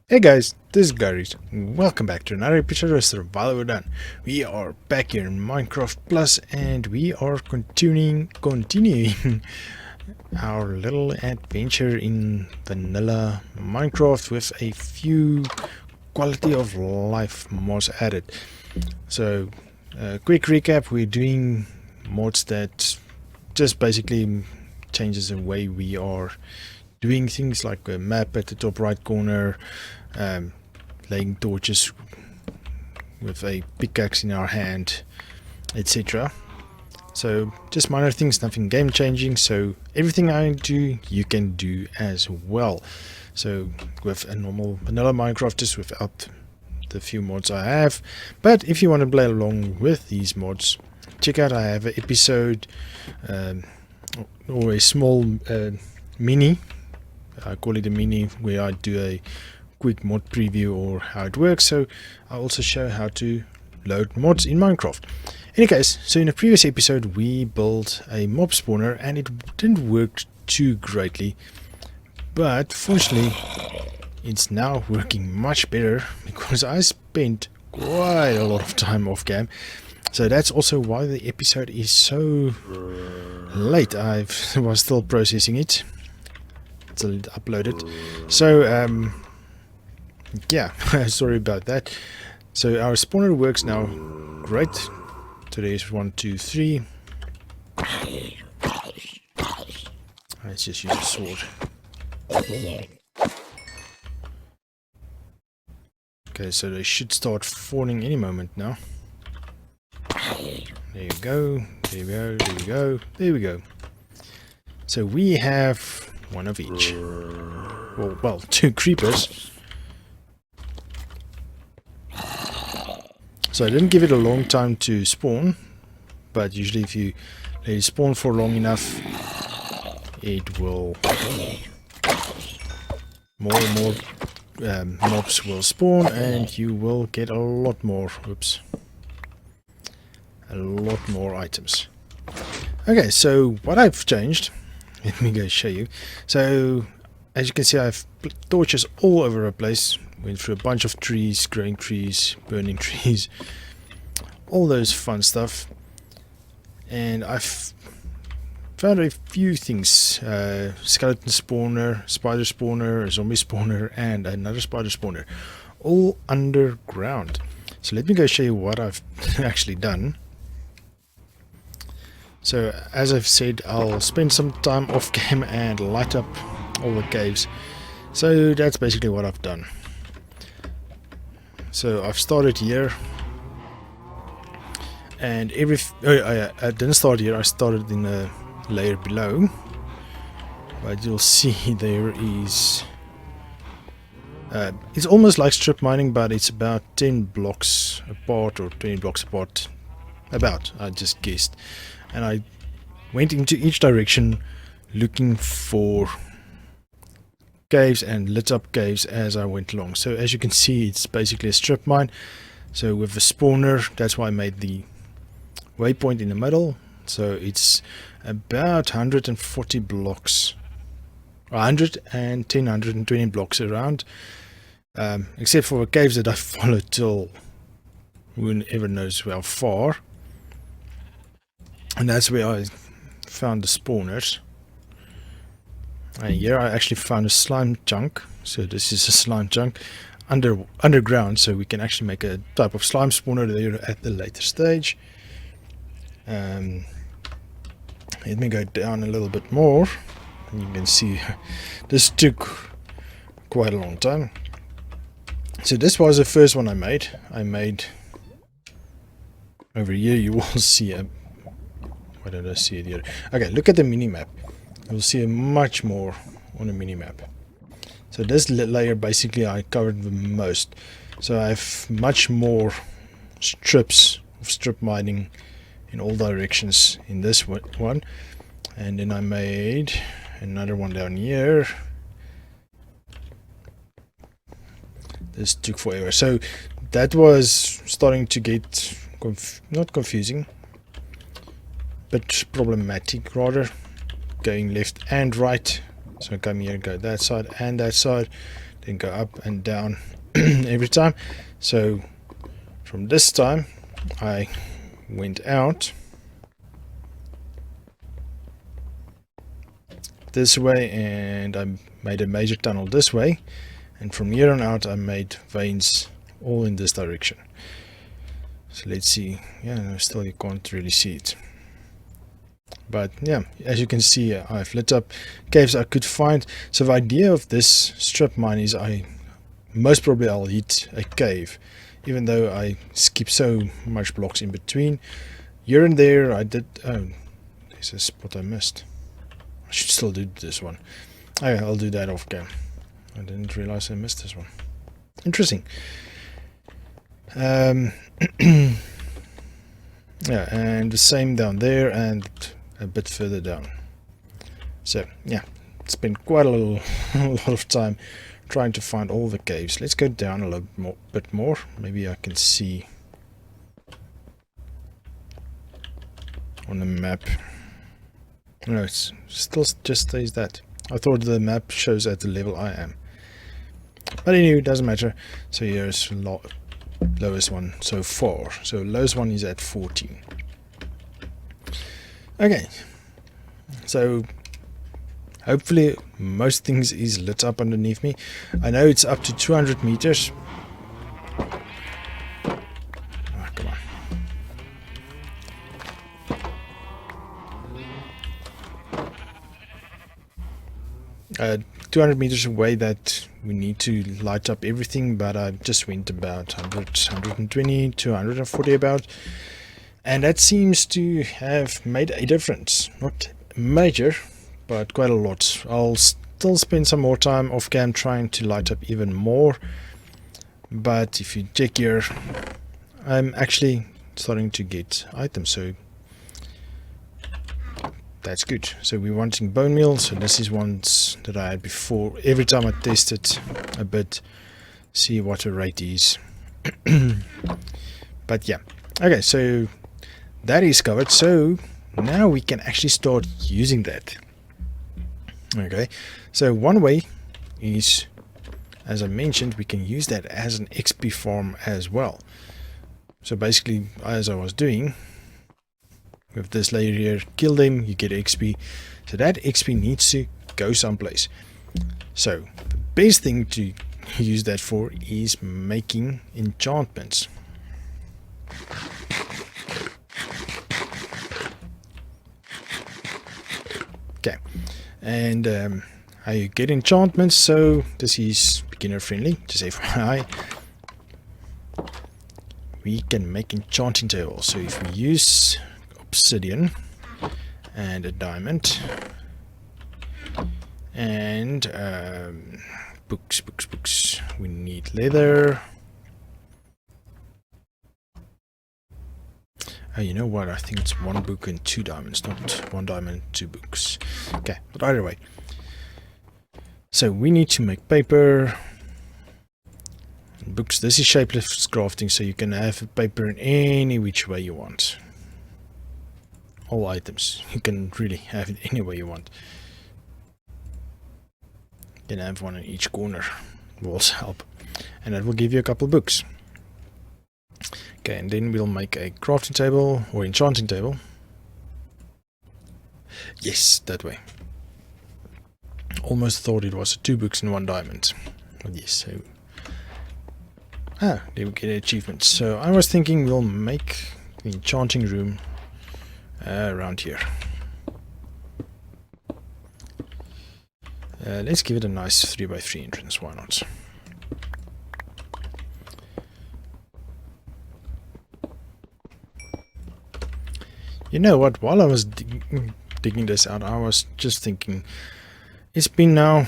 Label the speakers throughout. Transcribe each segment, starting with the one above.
Speaker 1: Hey guys, this is Garies. Welcome back to another episode of Survival Done. We are back here in Minecraft Plus and we are continuing our little adventure in vanilla Minecraft with a few quality of life mods added. So, quick recap, we're doing mods that just basically changes the way we are doing things, like a map at the top right corner, laying torches with a pickaxe in our hand, etc. So just minor things, nothing game changing. So everything I do you can do as well. So with a normal vanilla Minecraft, just without the few mods I have. But if you want to play along with these mods, check out, I have an episode or a small mini, I call it a mini, where I do a quick mod preview or how it works. So I also show how to load mods in Minecraft. In any case, so in a previous episode we built a mob spawner and it didn't work too greatly, but fortunately it's now working much better because I spent quite a lot of time off game. So that's also why the episode is so late. I was still processing it till it uploaded. So yeah, sorry about that. So our spawner works now great. So there's 1, 2, 3. Let's just use a sword. Okay, so they should start spawning any moment now. There you go, there we go, there we go, there we go. So we have one of each. Well, 2 creepers. So I didn't give it a long time to spawn, but usually if you let it spawn for long enough, it will, more and more mobs will spawn and you will get a lot more, a lot more items. Okay, so what I've changed, let me go show you. So as you can see, I have torches all over the place. Went through a bunch of trees, growing trees, burning trees, all those fun stuff. And I've found a few things, skeleton spawner, spider spawner, a zombie spawner, and another spider spawner, all underground. So let me go show you what I've actually done. So as I've said, I'll spend some time off game and light up all the caves. So that's basically what I've done. So I've started here, and I didn't start here, I started in a layer below, but you'll see there is it's almost like strip mining, but it's about 10 blocks apart or 20 blocks apart, about, I just guessed, and I went into each direction looking for caves and lit up caves as I went along. So as you can see, it's basically a strip mine. So with the spawner, that's why I made the waypoint in the middle. So it's about 140 blocks, 110, 120 blocks around, except for the caves that I followed till who ever knows how far, and that's where I found the spawners. And here I actually found a slime chunk. So this is a slime chunk underground, so we can actually make a type of slime spawner there at the later stage. Let me go down a little bit more, and you can see this took quite a long time. So this was the first one I made. Over here you will see a, why did I see it here? Okay, look at the mini map. You'll see much more on the mini-map. So this layer basically I covered the most. So I have much more strips of strip mining in all directions in this one. And then I made another one down here. This took forever. So that was starting to get not confusing, but problematic rather. Going left and right, so come here, go that side and that side, then go up and down every time. So from this time I went out this way and I made a major tunnel this way, and from here on out I made veins all in this direction. So let's see. Yeah, no, still you can't really see it, but yeah, as you can see, I've lit up caves I could find. So the idea of this strip mine is most probably I'll hit a cave, even though I skip so much blocks in between. Here and there I did. Oh, there's a spot I missed. I should still do this one. Okay, I'll do that off cam. I didn't realize I missed this one. Interesting. Yeah, and the same down there and a bit further down. So yeah, spent quite a lot of time trying to find all the caves. Let's go down a bit more. Maybe I can see on the map. No, it's still just stays that. I thought the map shows at the level I am, but anyway, it doesn't matter. So here's lowest one so far. So lowest one is at 14. Okay, so hopefully most things is lit up underneath me. I know it's up to 200 meters. Oh, come on. 200 meters away that we need to light up everything, but I just went about 100, 120 to 140 about, and that seems to have made a difference. Not major, but quite a lot. I'll still spend some more time off cam trying to light up even more, but if you check here, I'm actually starting to get items, so that's good. So we're wanting bone meal. So this is ones that I had before. Every time I test it a bit, see what the rate is. But yeah, okay, so that is covered. So now we can actually start using that. Okay, so one way is, as I mentioned, we can use that as an XP farm as well. So basically, as I was doing with this layer here, kill them, you get XP. So that XP needs to go someplace. So the best thing to use that for is making enchantments. Okay, and how you get enchantments. So this is beginner friendly, just FYI. We can make enchanting tables. So if we use obsidian and a diamond and books, we need leather. You know what, I think it's 1 book and 2 diamonds, not 1 diamond, 2 books. Okay, but either way, so we need to make paper, books. This is shapeless crafting, so you can have paper in any which way you want. All items, you can really have it any way you want. You can have one in each corner, will also help, and that will give you a couple books. Okay, and then we'll make a crafting table or enchanting table. Yes, that way. Almost thought it was 2 books and 1 diamond, but yes. So there we get achievements. So I was thinking we'll make the enchanting room around here. Let's give it a nice 3x3 entrance, why not? You know what, while I was digging this out, I was just thinking, it's been now,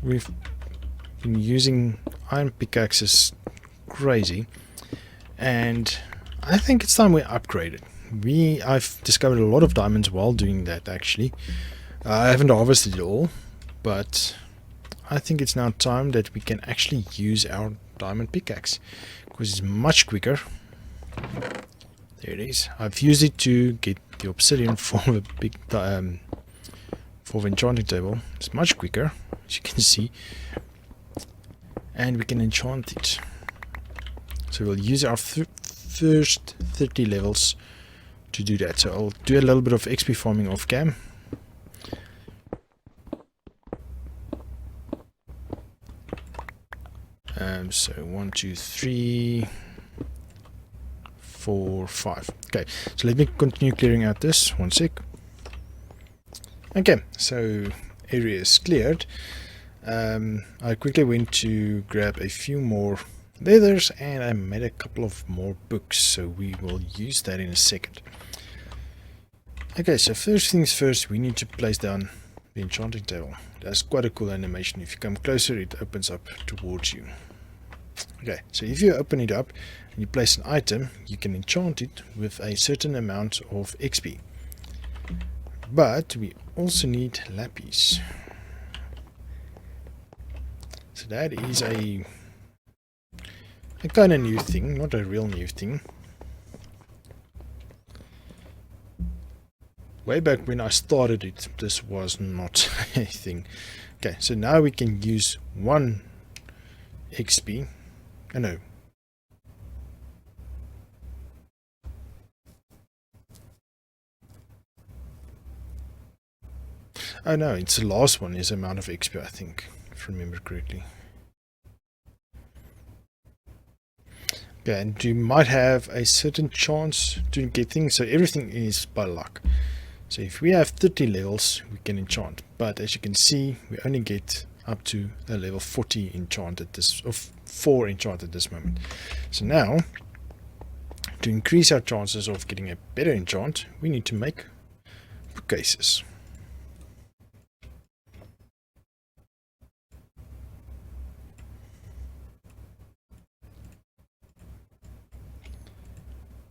Speaker 1: we've been using iron pickaxes crazy, and I think it's time we upgrade it. I've discovered a lot of diamonds while doing that, actually. I haven't harvested it all, but I think it's now time that we can actually use our diamond pickaxe, because it's much quicker. There it is. I've used it to get the obsidian for the big for the enchanting table. It's much quicker, as you can see. and we can enchant it. So we'll use our first 30 levels to do that. So I'll do a little bit of XP farming off cam. So 1, 2, 3, 4, 5. Okay, so let me continue clearing out this. One sec. Okay, so area is cleared. I quickly went to grab a few more leathers and I made a couple of more books, so we will use that in a second. Okay, so first things first, we need to place down the enchanting table. That's quite a cool animation. If you come closer, it opens up towards you. Okay, so if you open it up and you place an item, you can enchant it with a certain amount of XP. But we also need lapis. So that is a kind of new thing, not a real new thing. Way back when I started it, this was not a thing. Okay, so now we can use 1 XP. Oh no. Oh no, it's the last one is amount of XP, I think, if I remember correctly. Okay, and you might have a certain chance to get things, so everything is by luck. So if we have 30 levels, we can enchant, but as you can see, we only get up to a level 40 enchanted this, of 4 enchanted at this moment. So now, to increase our chances of getting a better enchant, we need to make bookcases.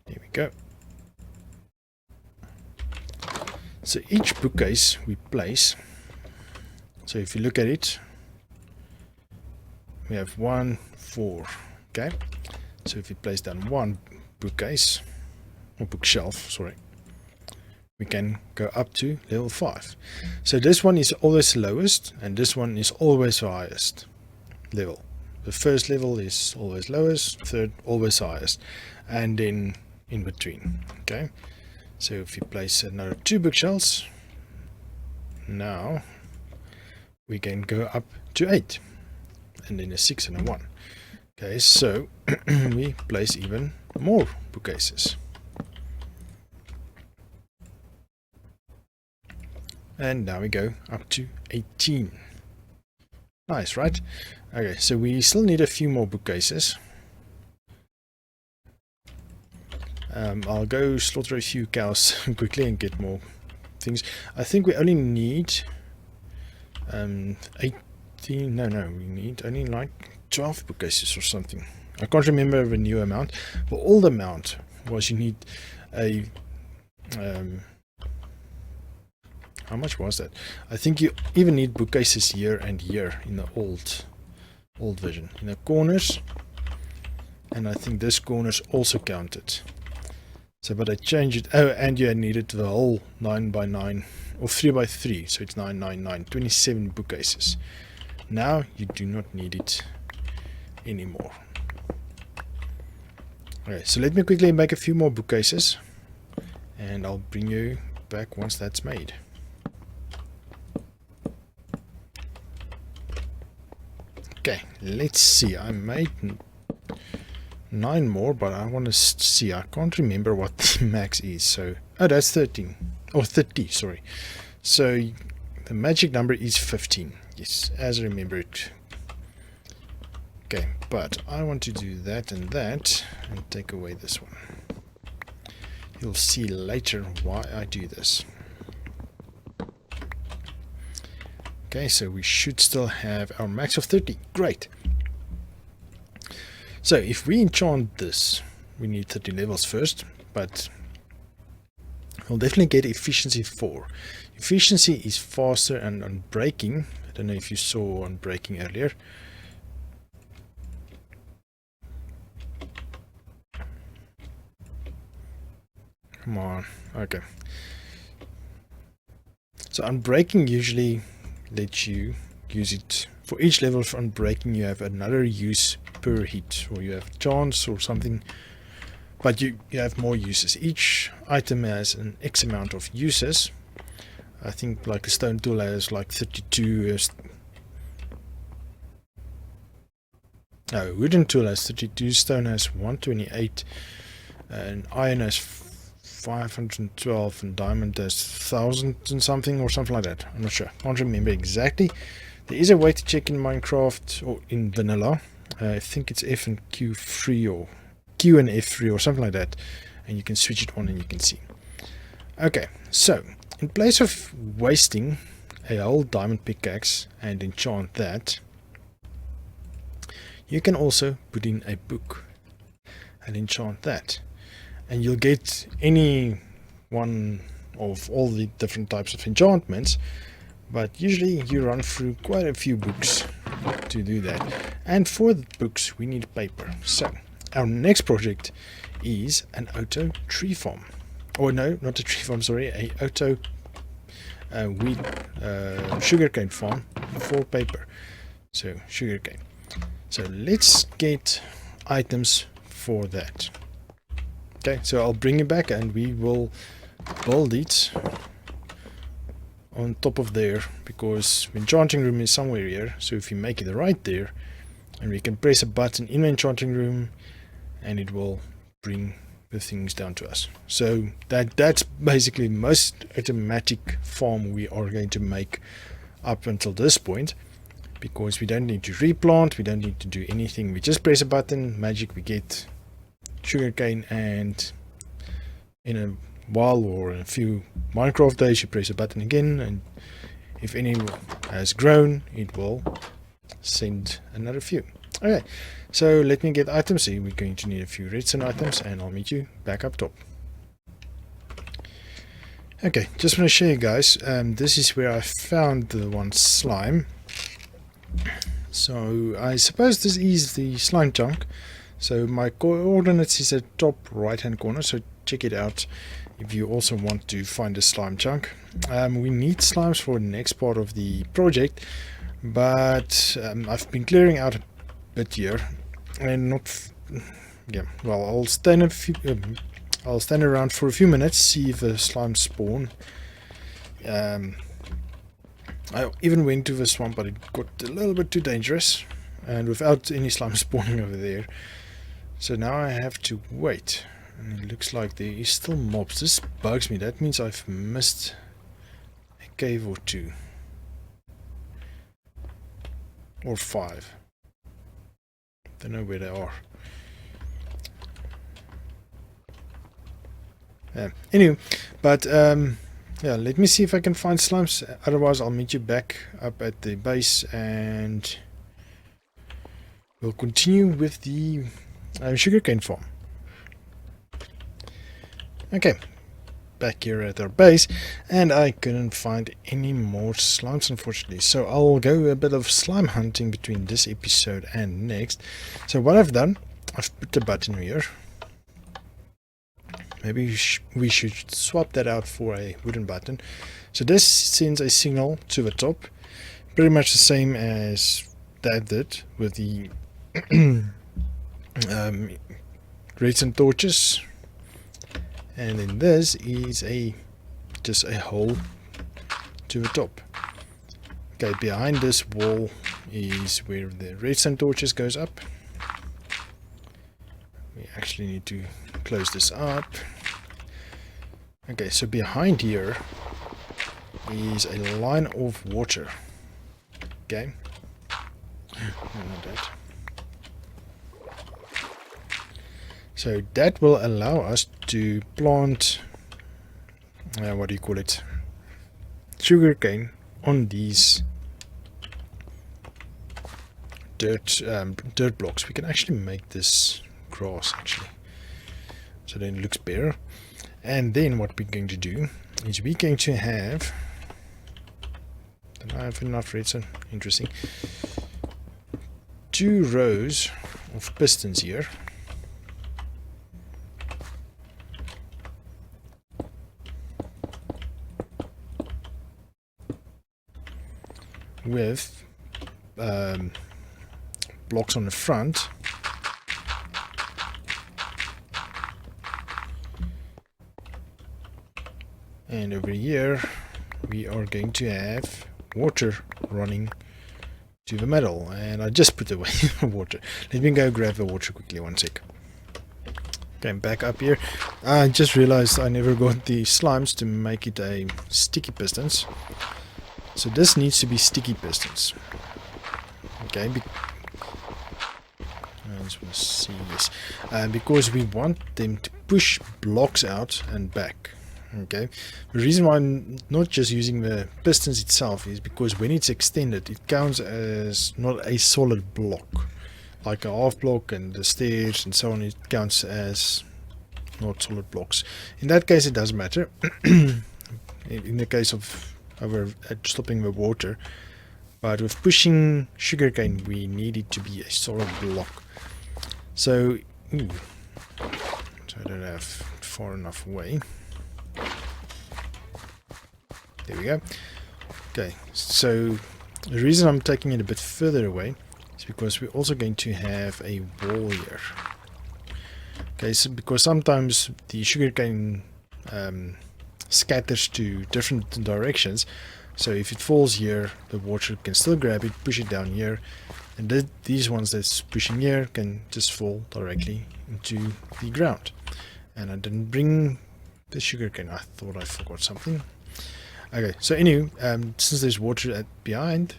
Speaker 1: There we go. So each bookcase we place, so if you look at it, we have 1, 4, okay? So if you place down 1 bookcase, or bookshelf, sorry, we can go up to level 5. So this one is always lowest, and this one is always the highest level. The first level is always lowest, third always highest, and then in between, okay? So if you place another 2 bookshelves, now we can go up to 8, and then a 6 and a 1. Okay, so we place even more bookcases. And now we go up to 18. Nice, right? Okay, so we still need a few more bookcases. I'll go slaughter a few cows quickly and get more things. I think we only need 18. No, we need only like 12 bookcases or something. I can't remember the new amount. But old amount was you need a how much was that? I think you even need bookcases here and here in the old version. In the corners, and I think this corners also counted. So, but I changed it. Oh, and you needed the whole 9x9 or 3x3. So it's 9, 9, 9, 27 bookcases. Now you do not need it anymore. Okay, so let me quickly make a few more bookcases, and I'll bring you back once that's made. Okay, let's see. I made 9 more, but I want to see. I can't remember what the max is. So, oh, that's 13 or 30. Sorry. So the magic number is 15. Yes, as I remember it. Okay, but I want to do that and take away this one. You'll see later why I do this. Okay, so we should still have our max of 30. Great. So if we enchant this, we need 30 levels first, but we'll definitely get efficiency 4. Efficiency is faster and on breaking. I don't know if you saw on breaking earlier. Come on. Okay. So unbreaking usually lets you use it for each level of unbreaking you have another use per hit, or you have chance or something, but you have more uses. Each item has an X amount of uses. I think like the stone tool has like 32. No, wooden tool has 32, stone has 128, and iron has 512, and diamond has 1000 and something, or something like that. I'm not sure. Can't remember exactly. There is a way to check in Minecraft or in vanilla. I think it's F and Q3 or Q and F3 or something like that, and you can switch it on and you can see. Okay, so in place of wasting a whole diamond pickaxe and enchant that, you can also put in a book and enchant that, and you'll get any one of all the different types of enchantments, but usually you run through quite a few books to do that. And for the books we need paper. So our next project is an auto tree farm. Or no, not a tree farm, sorry, a auto sugarcane farm for paper. So sugarcane. So let's get items for that. Okay, so I'll bring it back and we will build it on top of there, because the enchanting room is somewhere here. So if you make it right there, and we can press a button in the enchanting room and it will bring the things down to us. So that's basically most automatic farm we are going to make up until this point, because we don't need to replant, we don't need to do anything. We just press a button, magic, we get sugarcane, and in a while or in a few Minecraft days you press a button again, and if any has grown it will send another few. Okay, so let me get items. See, we're going to need a few redstone items, and I'll meet you back up top. Okay, just want to show you guys, this is where I found the one slime. So I suppose this is the slime chunk. So my coordinates is at top right hand corner, so check it out if you also want to find a slime chunk. We need slimes for the next part of the project, but I've been clearing out a bit here, and not yeah, well, I'll stand around for a few minutes, see if the slimes spawn. I even went to the swamp, but it got a little bit too dangerous, and without any slime spawning over there. So now I have to wait, and it looks like there is still mobs. This bugs me. That means I've missed a cave or two, or 5. Don't know where they are. Anyway, but yeah, let me see if I can find slimes. Otherwise I'll meet you back up at the base and we'll continue with the sugarcane farm. Okay, back here at our base, and I couldn't find any more slimes unfortunately, so I'll go a bit of slime hunting between this episode and next. So what I've done, I've put a button here. Maybe we should swap that out for a wooden button. So this sends a signal to the top, pretty much the same as that did with the redstone torches. And then this is just a hole to the top. Okay, behind this wall is where the redstone torches goes up. We actually need to close this up. Okay, so behind here is a line of water. Okay. No, not that. So that will allow us to plant, what do you call it, sugarcane on these dirt blocks. We can actually make this grass actually, so then it looks better. And then what we're going to do is we're going to have, don't I have enough redstone? Interesting. 2 rows of pistons here. With blocks on the front. And over here we are going to have water running to the middle, and I just put away the water. Let me go grab the water quickly, one sec. Okay, back up here. I just realized I never got the slimes to make it a sticky pistons. So this needs to be sticky pistons. Okay, let's see this. Because we want them to push blocks out and back. Okay, the reason why I'm not just using the pistons itself is because when it's extended, it counts as not a solid block, like a half block and the stairs and so on. It counts as not solid blocks. In that case, it doesn't matter. In the case of stopping the water, but with pushing sugarcane, we need it to be a solid block. So, so I don't have far enough away. There we go. Okay, so the reason I'm taking it a bit further away is because we're also going to have a wall here. Okay, so because sometimes the sugarcane scatters to different directions, so if it falls here, the water can still grab it, push it down here, and these ones that's pushing here can just fall directly into the ground. And I didn't bring the sugarcane. I thought I forgot something. Okay, so anyway, since there's water behind,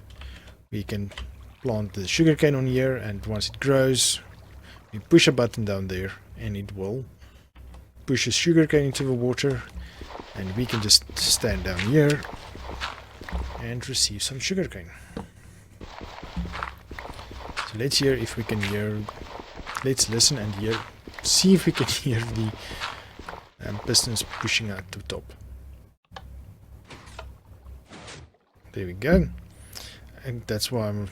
Speaker 1: we can plant the sugarcane on here, and once it grows, we push a button down there, and it will push the sugarcane into the water, and we can just stand down here and receive some sugarcane. So let's hear if we can hear. Let's listen and hear. See if we can hear the pistons pushing out the top. There we go. And that's why I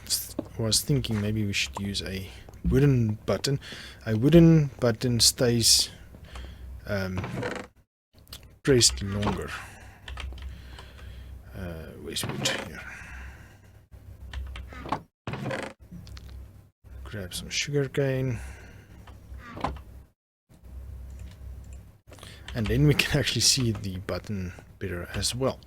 Speaker 1: was thinking maybe we should use a wooden button. A wooden button stays pressed longer. Where's wood here? Grab some sugarcane. And then we can actually see the button better as well.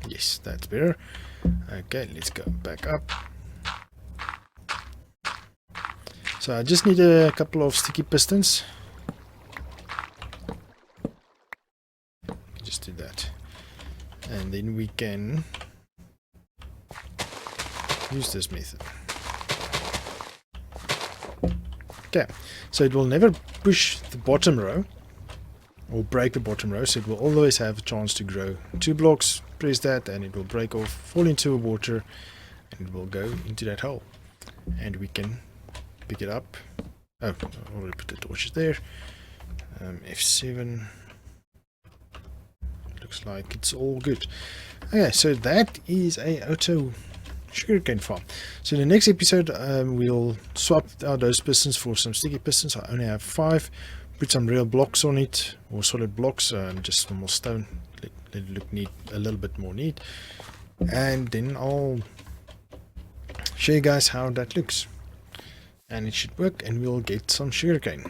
Speaker 1: Yes, that's better. Okay, let's go back up. So I just need a couple of sticky pistons. Just do that. And then we can use this method. Okay, so it will never push the bottom row or break the bottom row, so it will always have a chance to grow 2 blocks. Press that and it will break off, fall into the water, and it will go into that hole, and we can pick it up. Oh, I already put the torches there. F7. Looks like it's all good. Okay, so that is a auto sugarcane farm. So in the next episode, we'll swap out those pistons for some sticky pistons. I only have 5. Put some real blocks on it, or solid blocks, just normal stone. Let it look neat, a little bit more neat. And then I'll show you guys how that looks. And it should work, and we'll get some sugarcane.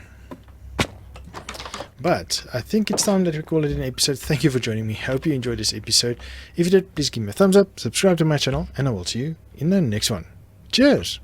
Speaker 1: But I think it's time that we call it an episode. Thank you for joining me. Hope you enjoyed this episode. If you did, please give me a thumbs up, subscribe to my channel, and I will see you in the next one. Cheers!